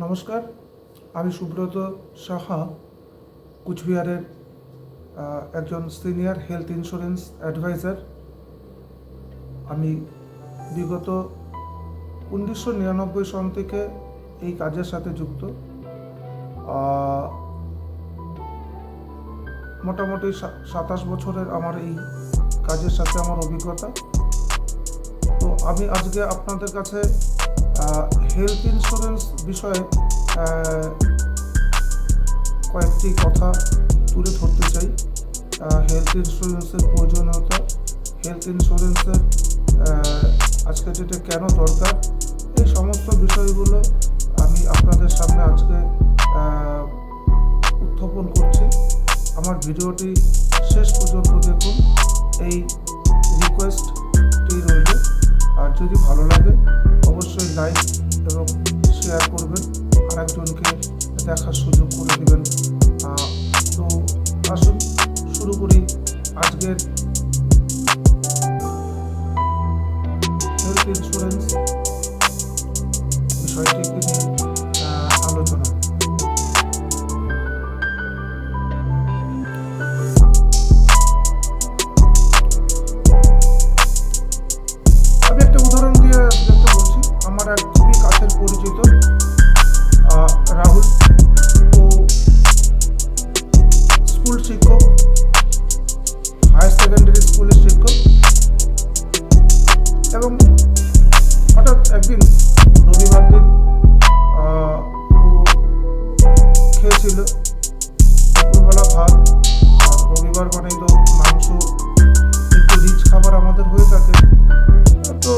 নমস্কার, আমি সুব্রত সাহা, কুচবিহারের একজন সিনিয়র হেলথ ইন্স্যুরেন্স অ্যাডভাইজার। আমি বিগত 1999 সন থেকে এই কাজের সাথে যুক্ত। মোটামুটি 27 বছরের আমার এই কাজের সাথে আমার অভিজ্ঞতা। তো আমি আজকে আপনাদের কাছে হেলথ ইন্স্যুরেন্স বিষয়ে কয়েকটি কথা তুলে ধরতে চাই। হেলথ ইন্স্যুরেন্সের প্রয়োজনীয়তা, হেলথ ইন্স্যুরেন্সের আজকে যেটা কেন দরকার, এই সমস্ত বিষয়গুলো আমি আপনাদের সামনে আজকে উত্থাপন করছি। আমার ভিডিওটি শেষ পর্যন্ত দেখুন, এই রিকোয়েস্টটি রইল। আর যদি ভালো লাগে অবশ্যই লাইক এবং শেয়ার করবেন, আরেকজনকে দেখার সুযোগ করে দেবেন। তো আসুন শুরু করি আজকের হেলথ ইন্স্যুরেন্স বিষয়টিকে নিয়ে আলোচনা। আমি একটা উদাহরণ দিয়ে দেখতে বলছি। আমার এক খুবই কাছের পরিচিত রাহুল, ও স্কুল শিক্ষক, হায়ার সেকেন্ডারি স্কুলের শিক্ষক, এবং হঠাৎ একদিন রবিবার দিন ও খেয়েছিল দুপুরবেলা ভাত। আর রবিবার মানেই তো মাংস, একটু রিচ খাবার আমাদের হয়ে থাকে। তো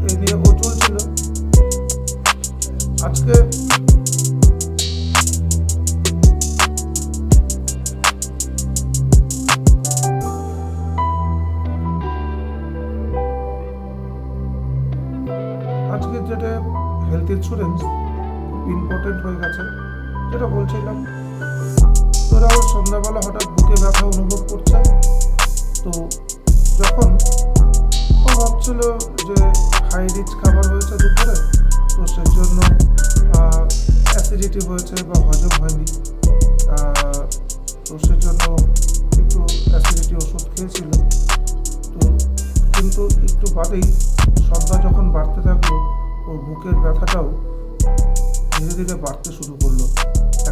এই নিয়ে ও চলছিল। আজকে যেটা হেলথ ইন্স্যুরেন্স খুব ইম্পর্টেন্ট হয়ে গেছে, যেটা বলছিলাম। তো রাহুল সন্ধ্যাবেলা হঠাৎ বুকে ব্যথা অনুভব করছে। তো যখন ও ভাবছিল যে হাই রিচ খাবার হয়েছে দুপুরে, তো সেই জন্য অ্যাসিডিটি হয়েছে বা হজম হয়নি, তো সেই জন্য একটু অ্যাসিডিটি ওষুধ খেয়েছিল। তো কিন্তু একটু বাদেই সন্ধ্যা যখন বাড়তে থাকলো, ওর বুকের ব্যথাটাও ধীরে ধীরে বাড়তে শুরু করলো।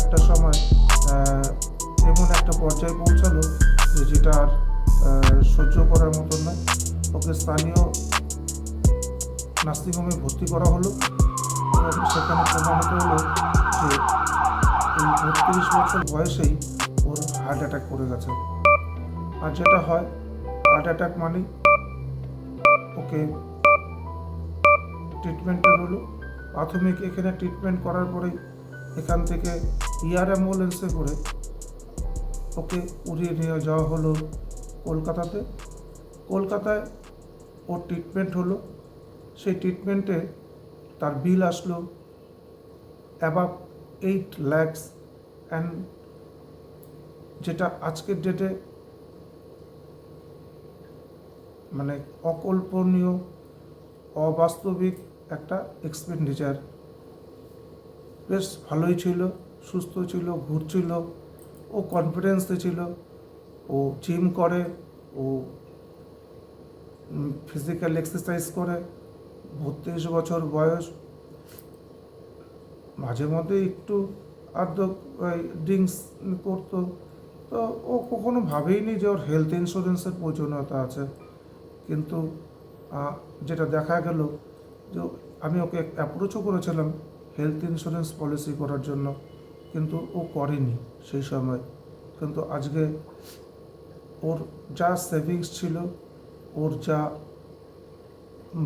একটা সময় এমন একটা পর্যায়ে পৌঁছালো যেটা আর সহ্য করার মতন নয়। ওকে স্থানীয় নার্সিংহোমে ভর্তি করা হলো এবং সেখানে প্রমাণিত হলো যে এই 32 বছর বয়সেই ওর হার্ট অ্যাটাক করে গেছে। আর যেটা হয়, হার্ট অ্যাটাক মানেই ওকে ট্রিটমেন্টের হলো। প্রাথমিক এখানে ট্রিটমেন্ট করার পরেই এখান থেকে অ্যাম্বুলেন্সে করে ওকে উড়িয়ে নিয়ে যাওয়া হলো কলকাতাতে। কলকাতায় ওর ট্রিটমেন্ট হলো। সেই ট্রিটমেন্টে তার বিল আসলো অ্যাবাভ 8 lakhs, অ্যান্ড যেটা আজকের ডেটে মানে অকল্পনীয়, অবাস্তবিক একটা এক্সপেন্ডিচার। বেশ ভালোই ছিল, সুস্থ ছিল, ঘুরছিল, ও কনফিডেন্সে ছিল, ও জিম করে, ও ফিজিক্যাল এক্সারসাইজ করে, 32 বছর বয়স। মাঝে মধ্যে একটু আধ ড্রিঙ্কস করতো। তো ও কখনো ভাবেইনি যে ওর হেলথ ইন্স্যুরেন্সের প্রয়োজনীয়তা আছে। কিন্তু যেটা দেখা গেল যে আমি ওকে অ্যাপ্রোচও করেছিলাম হেলথ ইন্স্যুরেন্স পলিসি করার জন্য, কিন্তু ও করেনি সেই সময়। কিন্তু আজকে ওর যা সেভিংস ছিল, ওর যা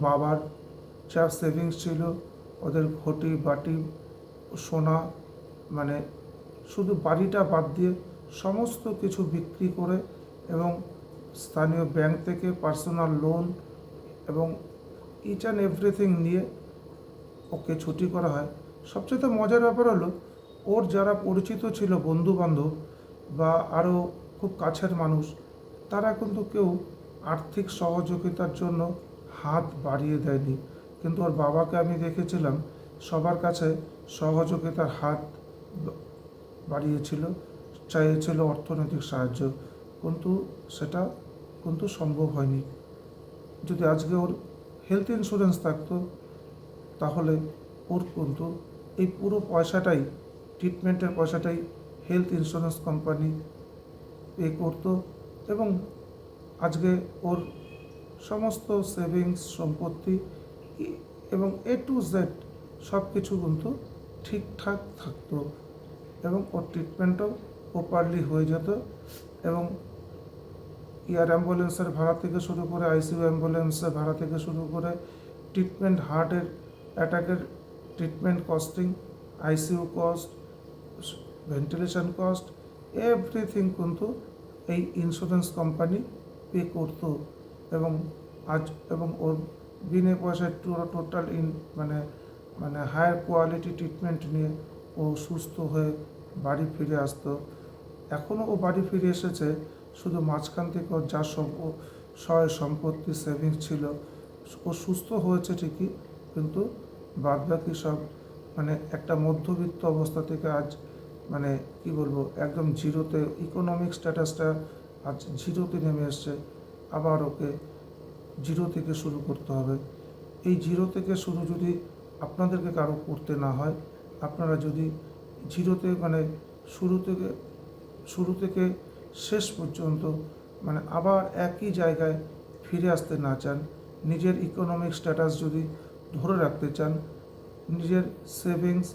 বাবার যা সেভিংস ছিল, ওদের ঘটি বাটি সোনা, মানে শুধু বাড়িটা বাদ দিয়ে সমস্ত কিছু বিক্রি করে এবং স্থানীয় ব্যাংক থেকে পার্সোনাল লোন এবং ইচ অ্যান্ড এভরিথিং নিয়ে ওকে ছুটি করা হয়। সবচেয়ে মজার ব্যাপার হলো, ওর যারা পরিচিত ছিল, বন্ধুবান্ধব বা আরও খুব কাছের মানুষ, তারা কিন্তু কেউ আর্থিক সহযোগিতার জন্য হাত বাড়িয়ে দেয়নি। কিন্তু ওর বাবাকে আমি দেখেছিলাম সবার কাছে সহযোগিতার হাত বাড়িয়েছিল, চাইছিল অর্থনৈতিক সাহায্য, কিন্তু সেটা কিন্তু সম্ভব হয়নি। যদি আজকে ওর হেলথ ইন্স্যুরেন্স থাকতো তাহলে ওর কিন্তু এই পুরো পয়সাটাই, ট্রিটমেন্টের পয়সাটাই হেলথ ইন্স্যুরেন্স কোম্পানি পে করতো, এবং আজকে ওর সমস্ত সেভিংস, সম্পত্তি এবং A to Z সব কিছু কিন্তু ঠিকঠাক থাকতো, এবং ওর ট্রিটমেন্টও প্রপারলি হয়ে যেত। এবং এয়ার অ্যাম্বুলেন্সের ভাড়া থেকে শুরু করে, আইসিইউ অ্যাম্বুলেন্সের ভাড়া থেকে শুরু করে, ট্রিটমেন্ট, হার্টের অ্যাটাকের treatment costing, ICU cost, ventilation cost, everything কিন্তু এই ইন্স্যুরেন্স কোম্পানি পে করতো। এবং এবং ওর বিনে পয়সায় টোটাল মানে মানে হায়ার কোয়ালিটি ট্রিটমেন্ট নিয়ে ও সুস্থ হয়ে বাড়ি ফিরে আসতো। এখনও ও বাড়ি ফিরে এসেছে, শুধু মাঝখান থেকে ওর যা সয় সম্পত্তি সেভিংস ছিল, ও সুস্থ হয়েছে ঠিকই, কিন্তু বাদবাকি সব মানে একটা মধ্যবিত্ত অবস্থা থেকে আজ মানে কি বলবো, একদম জিরোতে, ইকোনমিক স্ট্যাটাসটা আজ জিরোতে নেমে এসছে। আবার ওকে জিরো থেকে শুরু করতে হবে। এই জিরো থেকে শুরু যদি আপনাদেরকে কারো করতে না হয়, আপনারা যদি জিরোতে মানে শুরু থেকে শেষ পর্যন্ত মানে আবার একই জায়গায় ফিরে আসতে না চান, নিজের ইকোনমিক স্ট্যাটাস যদি ধরে রাখতে চান, নিজের সেভিংস,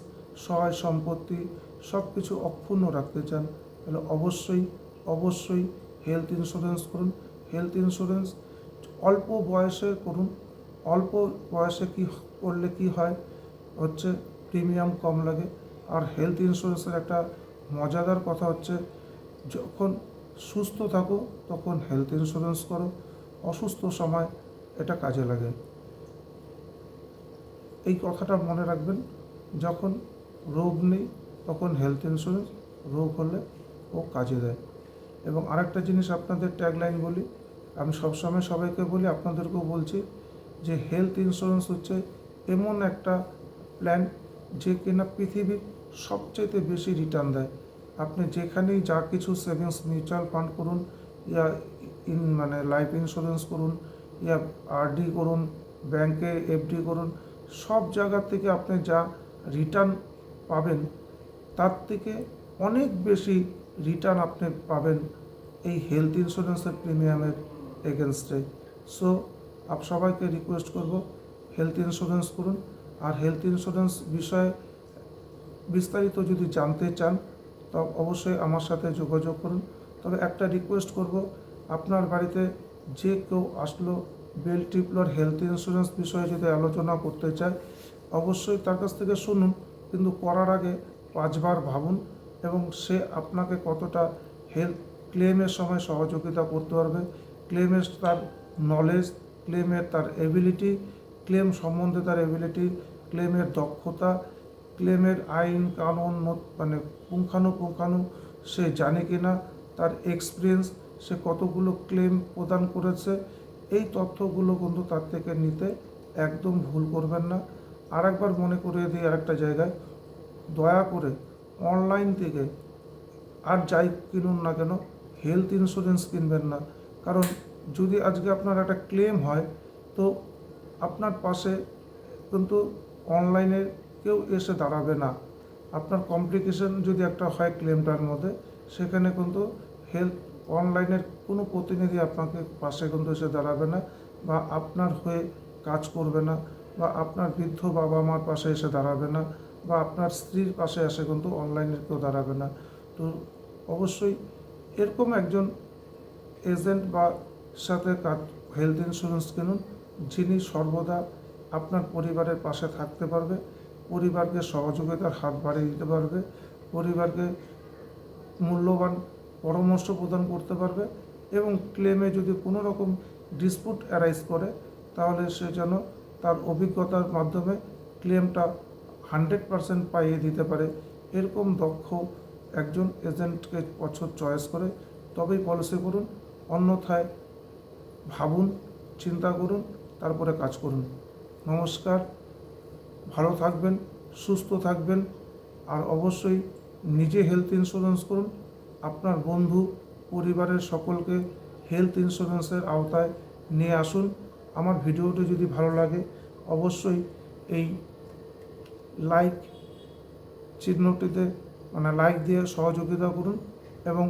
সহায় সম্পত্তি সব কিছু অক্ষুণ্ণ রাখতে চান, তাহলে অবশ্যই হেলথ ইন্স্যুরেন্স করুন। হেলথ ইন্স্যুরেন্স অল্প বয়সে করুন। অল্প বয়সে করলে কি হয় হচ্ছে, প্রিমিয়াম কম লাগে। আর হেলথ ইন্স্যুরেন্সের একটা মজাদার কথা হচ্ছে, যখন সুস্থ থাকো তখন হেলথ ইন্স্যুরেন্স করো, অসুস্থ সময় এটা কাজে লাগে। এই কথাটা মনে রাখবেন, যখন রোগ নেই তখন হেলথ ইন্স্যুরেন্স, রোগ হলে ও কাজে দেয়। এবং আরেকটা জিনিস আপনাদের ট্যাগলাইন বলি, আমি সবসময় সবাইকে বলি, আপনাদেরকেও বলছি, যে হেলথ ইন্স্যুরেন্স হচ্ছে এমন একটা প্ল্যান যে কিনা পৃথিবীর সবচেয়ে বেশি রিটার্ন দেয়। আপনি যেখানেই যা কিছু সেভিংস, মিউচুয়াল ফান্ড করুন, ইয়া মানে লাইফ ইন্স্যুরেন্স করুন, ইয়া আরডি করুন, ব্যাংকে এফডি করুন, সব জায়গা থেকে আপনি যা রিটার্ন পাবেন তার থেকে অনেক বেশি রিটার্ন আপনি পাবেন এই হেলথ ইন্স্যুরেন্সের প্রিমিয়ামের এগেনস্টে। সো সবাইকে রিকোয়েস্ট করব, হেলথ ইন্স্যুরেন্স করুন। আর হেলথ ইন্স্যুরেন্স বিষয়ে বিস্তারিত যদি জানতে চান তো অবশ্যই আমার সাথে যোগাযোগ করুন। তবে একটা রিকোয়েস্ট করব, আপনার বাড়িতে যে কেউ আসলো বেল টিপলোর হেলথ ইন্স্যুরেন্স বিষয়ে যদি আলোচনা করতে চায়, অবশ্যই তার কাছ থেকে শুনুন, কিন্তু করার আগে 5 বার ভাবুন, এবং সে আপনাকে কতটা হেলথ ক্লেমের সময় সহযোগিতা করতে পারবে, ক্লেমের তার নলেজ, ক্লেমের তার এবিলিটি, ক্লেম সম্বন্ধে তার এবিলিটি, ক্লেমের দক্ষতা, ক্লেমের আইন কানুন মানে পুঙ্খানু সে জানে কি না, তার এক্সপিরিয়েন্স, সে কতগুলো ক্লেম প্রদান করেছে, এই তথ্যগুলো কিন্তু তার থেকে নিতে একদম ভুল করবেন না। আরেকবার মনে করিয়ে দিই আরেকটা জায়গায়, দয়া করে অনলাইন থেকে আর যাই কিনুন না কেন, হেলথ ইন্স্যুরেন্স কিনবেন না। কারণ যদি আজকে আপনার একটা ক্লেম হয়, তো আপনার পাশে কিন্তু অনলাইনে কেউ এসে দাঁড়াবে না। আপনার কমপ্লিকেশন যদি একটা হয় ক্লেমটার মধ্যে, সেখানে কিন্তু হেলথ অনলাইনের কোনো প্রতিনিধি আপনাকে পাশে কিন্তু এসে দাঁড়াবে না, বা আপনার হয়ে কাজ করবে না, বা আপনার বৃদ্ধ বাবা মার পাশে এসে দাঁড়াবে না, বা আপনার স্ত্রীর পাশে এসে কিন্তু অনলাইনের কেউ দাঁড়াবে না। তো অবশ্যই এরকম একজন এজেন্ট বা সাথে হেলথ ইন্স্যুরেন্স কিনুন, যিনি সর্বদা আপনার পরিবারের পাশে থাকতে পারবে, পরিবারকে সহযোগিতার হাত বাড়িয়ে দিতে পারবে, পরিবারকে মূল্যবান পরামর্শ প্রদান করতে পারবে, এবং ক্লেমে যদি কোনো রকম ডিসপুট অ্যারাইজ করে, তাহলে সে যেন তার অভিজ্ঞতার মাধ্যমে ক্লেমটা 100% পাইয়ে দিতে পারে। এরকম দক্ষ একজন এজেন্টকে চয়েস করে তবেই পলিসি করুন, অন্যথায় ভাবুন, চিন্তা করুন, তারপরে কাজ করুন। নমস্কার, ভালো থাকবেন। সুস্থ থাকবেন। আর অবশ্যই নিজে হেলথ ইন্স্যুরেন্স করুন, আপনার বন্ধু পরিবারের সকলকে হেলথ ইন্স্যুরেন্সের আওতায় নিয়ে আসুন। আমার ভিডিওটি যদি ভালো লাগে অবশ্যই এই লাইক চিহ্নটিতে লাইক দিয়ে সহযোগিতা করুন এবং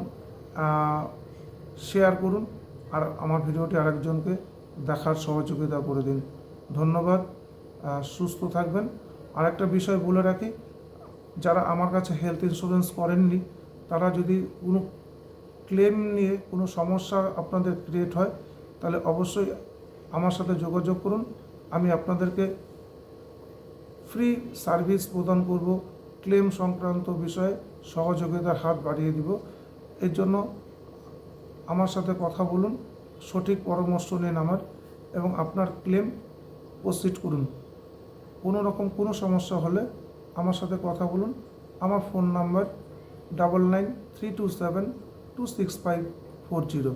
শেয়ার করুন, আর আমার ভিডিওটি আরেকজনকে দেখার সহযোগিতা করে দিন। ধন্যবাদ। সুস্থ থাকবেন। আরেকটা বিষয় বলে রাখি, যারা আমার কাছে হেলথ ইন্স্যুরেন্স করেননি তারা যদি কোনো ক্লেম নিয়ে কোনো সমস্যা আপনাদের ক্রিয়েট হয় তাহলে অবশ্যই আমার সাথে যোগাযোগ করুন। আমি আপনাদেরকে ফ্রি সার্ভিস প্রদান করব, ক্লেম সংক্রান্ত বিষয়ে সহযোগিতার হাত বাড়িয়ে দিব। এর জন্য আমার সাথে কথা বলুন, সঠিক পরামর্শ নিন আমার, এবং আপনার ক্লেম প্রসিড করুন। কোনো রকম কোনো সমস্যা হলে আমার সাথে কথা বলুন। আমার ফোন নাম্বার 9932726540।